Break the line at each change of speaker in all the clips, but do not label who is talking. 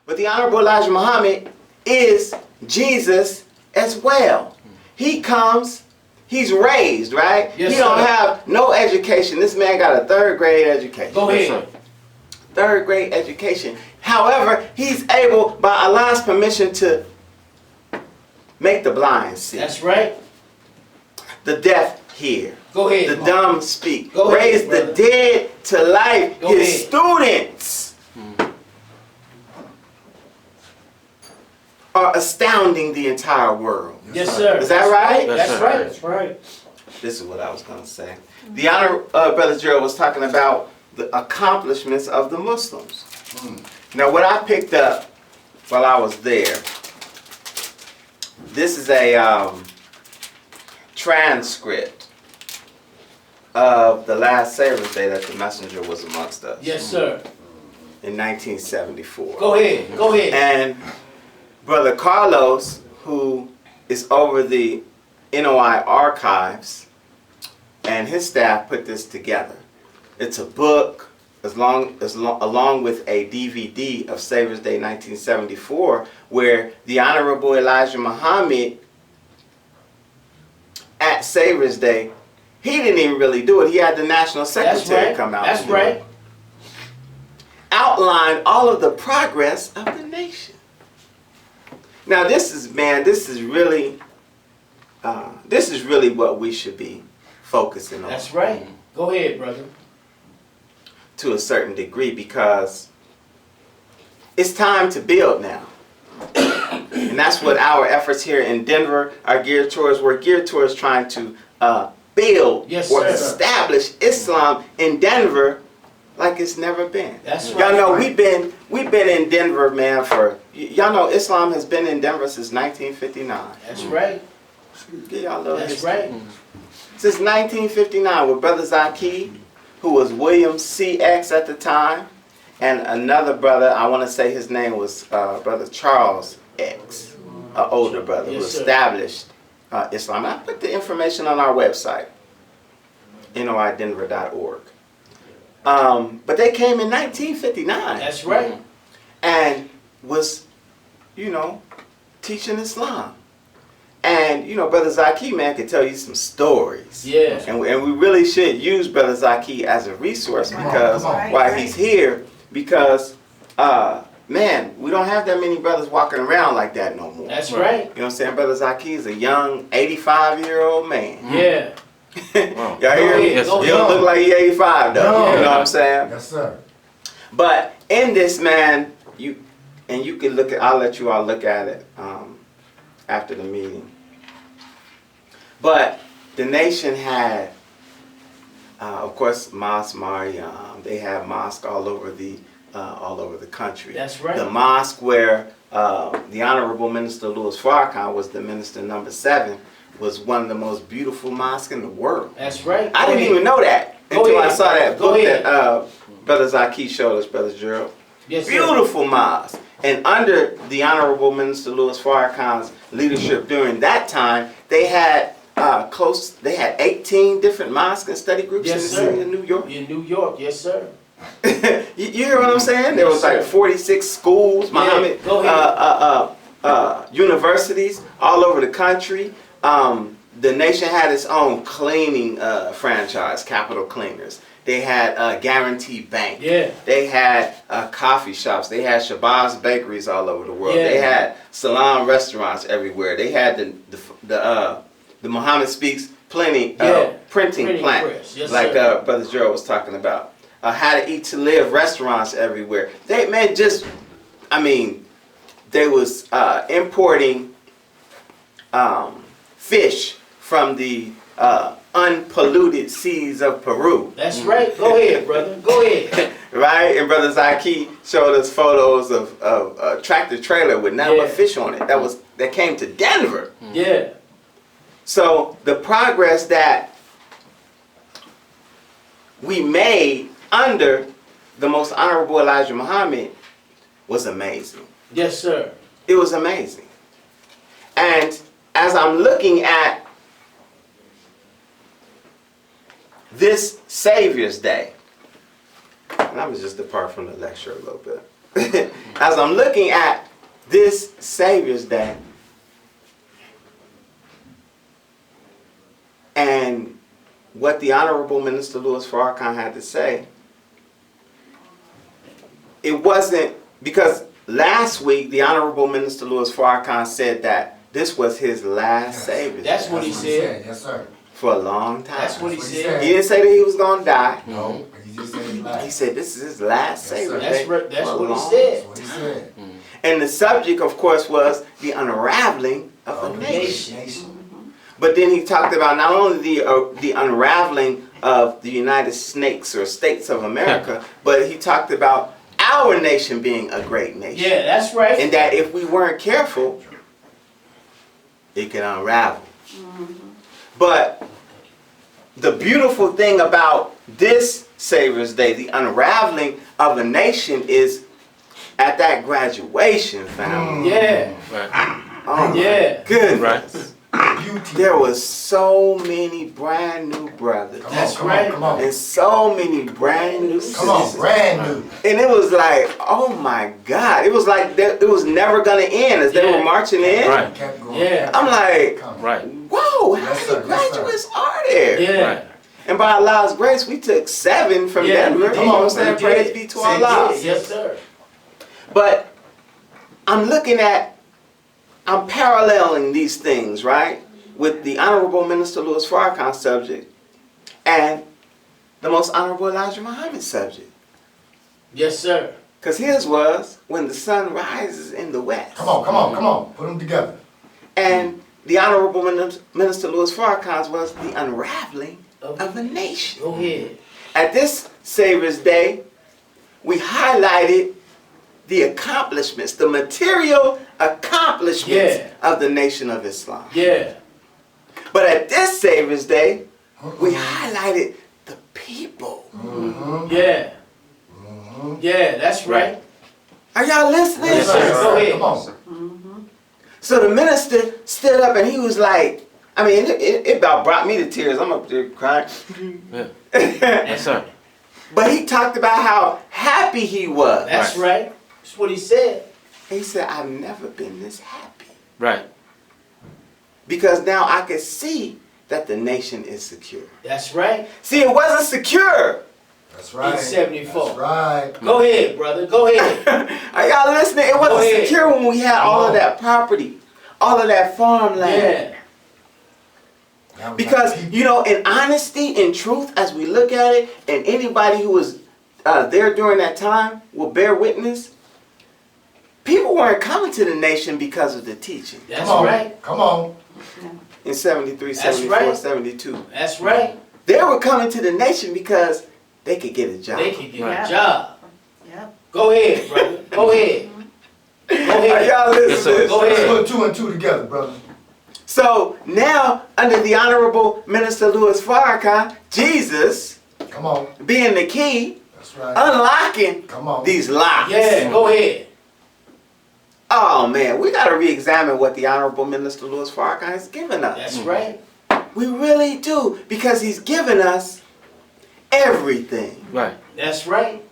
But the Honorable Elijah Muhammad is Jesus as well. He comes, he's raised, right?
Yes,
he don't
sir.
have no education. This man got a 3rd grade education.
Go ahead.
3rd grade education. However, he's able, by Allah's permission, to make the blind see.
That's right.
The deaf hear.
Go ahead.
The dumb speak.
Go ahead,
Raise
brother.
the dead to life.
Go
His
ahead.
students are astounding the entire world.
Yes, sir.
Is that right?
That's right. That's right.
This is what I was going to say. The Honor Brother Gerald was talking about the accomplishments of the Muslims. Now, what I picked up while I was there, this is a transcript of the last Saviours Day that the messenger was amongst us.
Yes, sir.
In 1974.
Go ahead. Go ahead.
And Brother Carlos, who is over the NOI archives, and his staff put this together. It's a book along with a DVD of Saviours Day 1974, where the Honorable Elijah Muhammad at Saviours Day, he didn't even really do it. He had the National Secretary come out.
That's right.
Outline all of the progress of the nation. Now this is really what we should be focusing on.
That's right. Go ahead, brother.
To a certain degree, because it's time to build now. And that's what our efforts here in Denver are geared towards. We're geared towards trying to build or establish Islam in Denver like it's never been.
That's right.
Y'all know we've been in Denver, man, for y'all know Islam has been in Denver since 1959.
That's right.
Give y'all a little
That's
history.
right.
Since 1959, with Brother Zaki, who was William C.X. at the time, and another brother, I want to say his name was Brother Charles X, an older brother, who established Islam. I put the information on our website, noidenver.org. But they came in 1959.
That's right.
And was, teaching Islam. And, Brother Zaki, man, could tell you some stories.
Yeah.
And we really should use Brother Zaki as a resource because while he's here, because, man, we don't have that many brothers walking around like that no more.
That's right.
You know what I'm saying? Brother Zaki is a young 85-year-old man.
Yeah.
Y'all hear me? He don't look like he's 85 though.
No.
You know what I'm saying?
Yes, sir.
But in this, man, you can look at, I'll let you all look at it after the meeting. But the nation had, of course, Mosque Mariam. They had mosque all over the country.
That's right.
The mosque where the Honorable Minister Louis Farrakhan was the minister number 7 was one of the most beautiful mosques in the world.
That's right.
I didn't even know that until I saw that book
ahead.
that Brother Zaki showed us, Brother Gerald.
Yes, sir.
Beautiful mosque. And under the Honorable Minister Louis Farrakhan's leadership during that time, they had 18 different mosques and study groups in the city of New York.
In New York, yes, sir.
you hear what I'm saying? There was like 46 schools, Muhammad universities all over the country. The nation had its own cleaning franchise, Capital Cleaners. They had Guarantee Bank.
Yeah.
They had coffee shops. They had Shabazz bakeries all over the world.
Yeah.
They had Salam restaurants everywhere. They had the Muhammad Speaks printing plant,
press. Yes,
like
sir.
Brother Gerald was talking about. How to Eat to Live restaurants everywhere. They they was importing fish from the unpolluted seas of Peru.
That's right. Go ahead, brother. Go ahead.
Right? And Brother Zaki showed us photos of a tractor trailer with nothing but fish on it. That came to Denver.
Yeah.
So the progress that we made under the Most Honorable Elijah Muhammad was amazing.
Yes, sir.
It was amazing. And as I'm looking at this Saviours Day, and I'm just depart from the lecture a little bit. as I'm looking at this Saviours Day, and what the Honorable Minister Louis Farrakhan had to say, it wasn't, because last week the Honorable Minister Louis Farrakhan said that this was his last Saviours
That's
Day
what he said.
Yes, sir.
for a long time.
That's what he
That's what he
said.
He didn't say that he was going to die.
No, he just said his last.
He said this is his last
Yes, sir.
Saviours
That's
Day.
right. That's
for a
what he
long-
said.
That's what he said.
And the subject, of course, was the unraveling of a nation.
Nation.
But then he talked about not only the unraveling of the United Snakes or States of America, but he talked about our nation being a great nation.
Yeah, that's right.
And that if we weren't careful, it could unravel. But the beautiful thing about this Saviours Day, the unraveling of a nation, is at that graduation, family.
Yeah.
Oh my
Yeah.
goodness.
Beauty.
There was so many brand new brothers.
Come
That's
on, come
right.
on, come on.
And so many brand new
Come on,
sisters.
brand new.
And it was like, oh my God. It was like it was never going to end as they
Yeah.
were marching in.
Right.
Kept going.
Yeah.
I'm like,
Come.
Right.
whoa, how
Yes, sir.
many
Yes, sir.
graduates are there?
Yeah.
Right.
And by Allah's grace, we took 7 from
Yeah,
Denver.
we
You
did.
know what I'm saying?
We
Praise
did.
be to
Say
Allah.
yes, yes, sir.
But I'm looking at, I'm paralleling these things, right? With the Honorable Minister Louis Farrakhan subject and the Most Honorable Elijah Muhammad subject.
Yes, sir.
Because his was when the sun rises in the west.
Come on, come on, come on. Put them together.
And the Honorable Minister Louis Farrakhan's was the unraveling of a nation.
Go ahead.
At this Saviours Day, we highlighted the accomplishments, the material accomplishments of the Nation of Islam.
Yeah.
But at this Saviours Day, we highlighted the people.
Yeah. Yeah, that's right.
Are y'all listening?
Yes, sir. Go ahead.
Come on.
So the minister stood up and he was like, I mean, it about brought me to tears. I'm up there crying.
Yeah. Yes, sir.
But he talked about how happy he was.
That's right. That's what he said.
He said, I've never been this happy.
Right.
Because now I can see that the nation is secure.
That's right.
See, it wasn't secure.
That's right.
In 74.
That's right.
Go ahead, brother. Go ahead.
Are y'all listening? It wasn't
Go ahead.
secure when we had all of that property, all of that farmland.
Yeah.
Now we got
Because,
people.
you know, in honesty, in truth, as we look at it, and anybody who was there during that time will bear witness, people weren't coming to the nation because of the teaching.
That's
Come on.
right.
Come on.
In 73,
That's
74,
right.
72.
That's right.
They were coming to the nation because they could get a job.
They can get
Right.
a job.
Yep.
Go ahead, brother. Go ahead. Go
Are
ahead.
y'all
Yes, sir.
listening?
Go
Let's
ahead.
put 2 and 2 together, brother.
So now, under the Honorable Minister Louis Farrakhan, Jesus
Come on.
being the key,
That's right.
unlocking
Come on.
these locks.
Yeah, go ahead.
Oh man, we got to re-examine what the Honorable Minister Louis Farrakhan has given us.
That's right.
We really do, because he's given us everything.
Right.
That's right.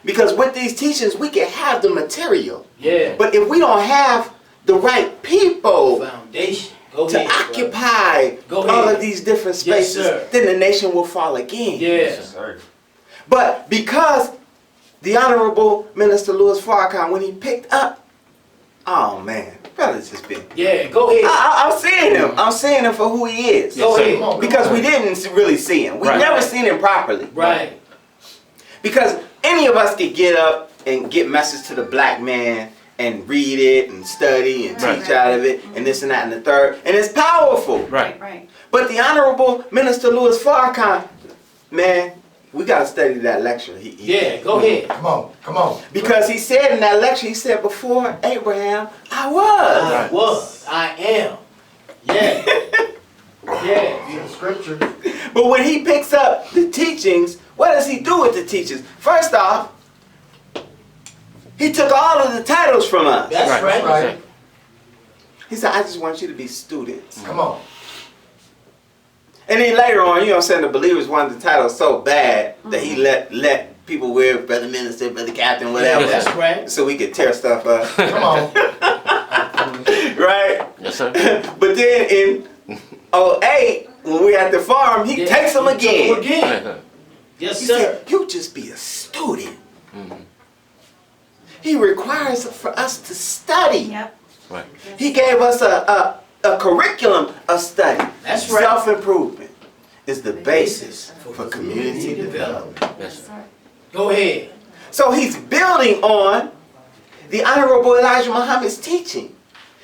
Because with these teachings, we can have the material.
Yeah.
But if we don't have the right people
Foundation. Go
to
ahead. brother.
occupy
Go
all
ahead.
of these different
Yes,
spaces,
sir.
then the nation will fall again.
Yeah.
But because the Honorable Minister Louis Farrakhan, when he picked up, oh man, brother's just been.
Yeah, go ahead.
I'm seeing him. I'm seeing him for who he is.
Go
Yes, sir.
ahead.
Come on.
Because we didn't really see him. We
Right.
never seen him properly.
Right.
Because any of us could get up and get message to the black man and read it and study and
Right.
teach out of it and this and that and the third. And it's powerful.
Right.
Right.
But the Honorable Minister Louis Farrakhan, man, we got to study that lecture.
Yeah, go ahead.
Come on. Come on.
Because he said in that lecture, he said, before Abraham, I was.
I was. I am. Yeah. Yeah.
See the scripture.
But when he picks up the teachings, what does he do with the teachings? First off, he took all of the titles from us.
That's
Right.
right.
That's right.
He said, I just want you to be students.
Come on.
And then later on, you know what I'm saying, the believers wanted the title so bad that he let people wear Brother Minister, Brother Captain, whatever.
Yeah, that's right.
So we could tear stuff up.
Come on.
Right?
Yes, sir.
But then in 08, when we at the farm, he takes them again.
Yes,
He
sir.
said, you just be a student.
Mm-hmm.
He requires for us to study.
Yep.
Right.
He gave us a curriculum of study.
That's right.
Self-improvement is the basis for community development.
Yes, sir.
Go ahead.
So he's building on the Honorable Elijah Muhammad's teaching.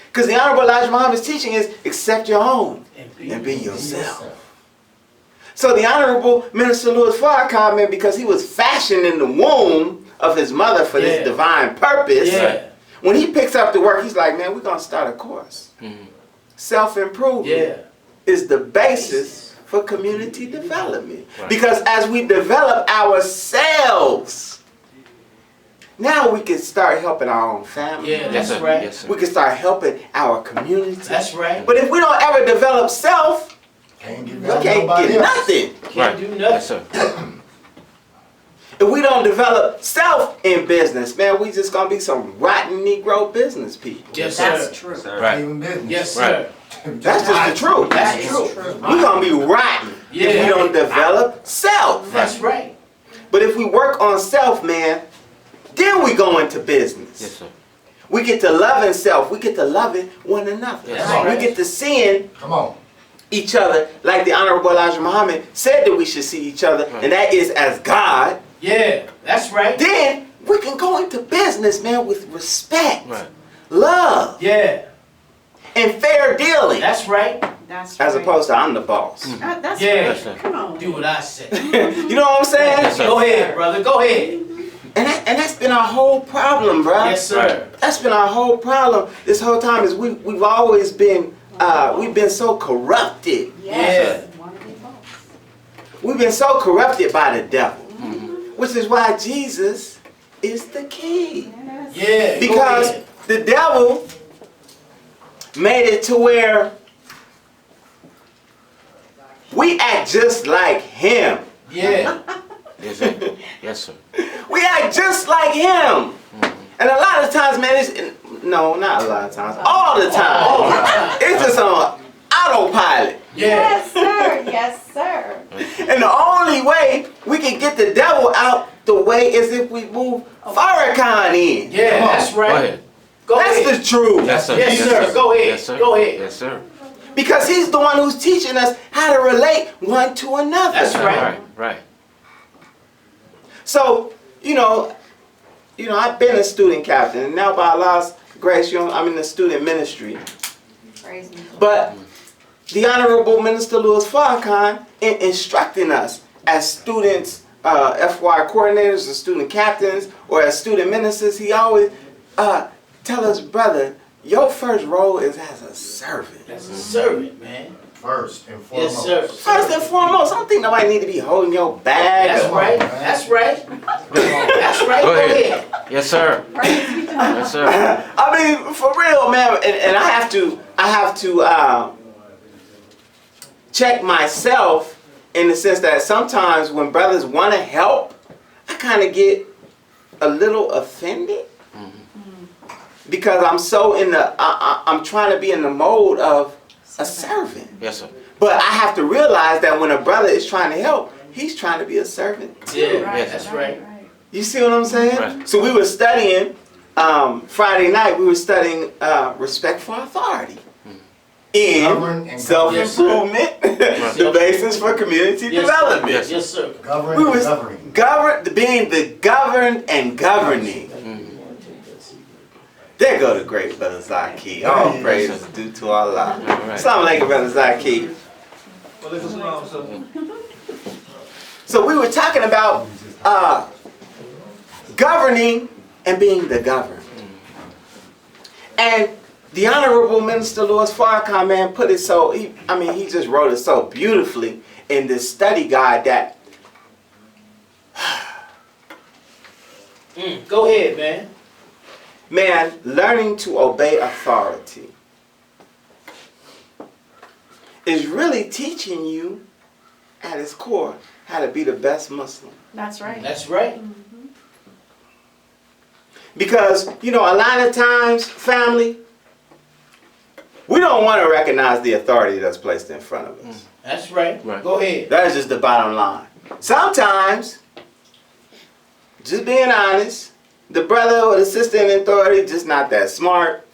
Because the Honorable Elijah Muhammad's teaching is accept your own and be yourself. So the Honorable Minister Louis Farrakhan, man, because he was fashioned in the womb of his mother for this divine purpose, when he picks up the work, he's like, man, we're going to start a course.
Mm-hmm.
Self-improvement is the basis for community development.
Right.
Because as we develop ourselves, now we can start helping our own family.
Yeah,
Yes,
that's
sir.
right.
Yes, sir.
We can start helping our community.
That's right.
But if we don't ever develop self,
Can't get
we
down
can't
nobody
get
else.
nothing.
Can't do nothing.
Yes, sir.
If we don't develop self in business, man, we just gonna be some rotten Negro business people.
Yes,
That's
sir.
true.
Not
Right.
even business.
Yes,
Right.
sir.
That's just the truth.
That's
That is
true.
true.
We're gonna be rotten if
Yeah.
we don't develop self.
That's right.
But if we work on self, man, then we go into business.
Yes, sir.
We get to loving self. We get to loving one another.
Yes,
sir.
We get to seeing
Come on.
each other like the Honorable Elijah Muhammad said that we should see each other, and that is as God.
Yeah, that's right.
Then we can go into business, man, with respect,
Right.
love,
Yeah,
and fair dealing,
that's right.
That's
as
right.
opposed to I'm the boss.
That's
Yeah.
right. Come on.
Do what I say.
You know what I'm saying?
Yes, sir.
Go ahead, brother. Go ahead.
And that's been our whole problem, bro.
Yes, sir.
That's been our whole problem this whole time. Is we've always been we've been so corrupted.
Yes. Wanna be boss.
We've been so corrupted by the devil, which is why Jesus is the key.
Yes.
Yeah. go
Because
ahead.
the devil made it to where we act just like him.
Yeah.
Yes, sir. Yes, sir.
We act just like him. And a lot of times, man, no, not a lot of times, all the time.
All the time.
It's just on autopilot.
Yeah.
Yes, sir. Yes, sir.
And the only way we can get the devil out the way is if we move Farrakhan in.
Yeah,
Come on.
that's
Go
right.
ahead.
Go
That's
ahead.
the truth.
Yes, sir.
Yes, sir. Go ahead.
Yes, sir.
Go ahead.
Yes, sir.
Because he's the one who's teaching us how to relate one to another.
That's right.
Right. Right.
So, you know, I've been a student captain, and now by Allah's grace, I'm in the student ministry.
Praise me.
But the Honorable Minister Louis Farrakhan, in instructing us as students, FY coordinators, or student captains, or as student ministers, he always tell us, brother, your first role is as a servant.
That's a servant, man.
First and
Yes,
foremost.
sir.
First and foremost, I don't think nobody need to be holding your bag.
That's
or-
right. That's right. That's right.
Go
Go
ahead.
ahead.
Yes, sir.
Praise be to God.
Yes, sir.
I mean, for real, man, and I have to check myself in the sense that sometimes when brothers want to help, I kind of get a little offended because I'm so in the I'm trying to be in the mode of a servant.
Yes, sir.
But I have to realize that when a brother is trying to help, he's trying to be a servant too.
Yeah,
Yes,
that's right.
You see what I'm saying?
Right.
So we were studying Friday night. We were studying respect for authority
Govern
in
and
self-improvement, the basis for community
Yes,
development.
Sir. Yes, sir.
Govern
We
and
was
governing.
being the governed and governing. There go the great brother Zaki. All
Yes,
praise is
sir.
due to Allah.
All right.
Assalamu alaikum, brother Zaki. So we were talking about governing and being the governed. And the Honorable Minister Louis Farrakhan, man, put it so, he just wrote it so beautifully in this study guide that,
Go ahead, man.
man, learning to obey authority is really teaching you at its core, how to be the best Muslim.
That's right.
That's right.
Because, a lot of times, family, we don't want to recognize the authority that's placed in front of us.
That's right.
Right.
Go ahead.
That is just the bottom line. Sometimes, just being honest, the brother or the sister in authority just not that smart.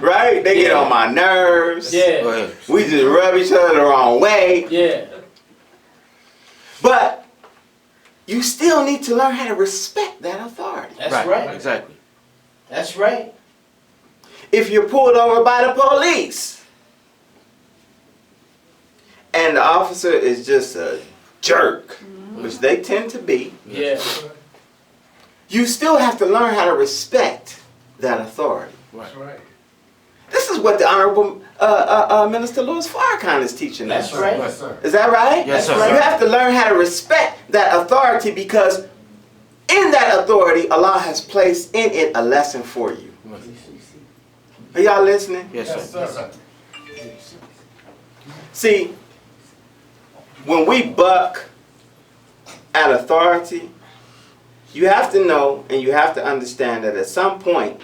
Right? They get on my nerves.
Go
Yeah.
ahead.
We just rub each other the wrong way.
Yeah.
But you still need to learn how to respect that authority.
That's right.
Exactly.
That's right.
If you're pulled over by the police and the officer is just a jerk, which they tend to be,
Yeah.
you still have to learn how to respect that authority.
Right.
right.
This is what the Honorable Minister Louis Farrakhan is teaching us.
That's right.
Yes, sir.
Is that right?
Yes, sir.
You have to learn how to respect that authority because in that authority, Allah has placed in it a lesson for you. Are y'all listening?
Yes,
Yes,
sir.
sir.
See, when we buck at authority, you have to know and you have to understand that at some point,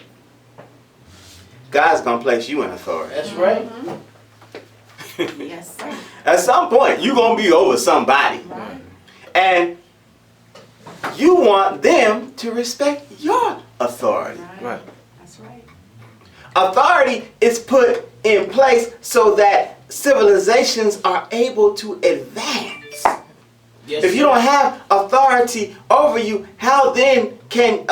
God's going to place you in authority.
That's right.
Yes, sir.
At some point, you're going to be over somebody.
Right.
And you want them to respect your authority.
Right.
That's right.
Authority is put in place so that civilizations are able to advance.
Yes,
If you
sir.
don't have authority over you, how then can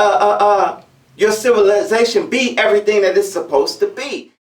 your civilization be everything that it's supposed to be?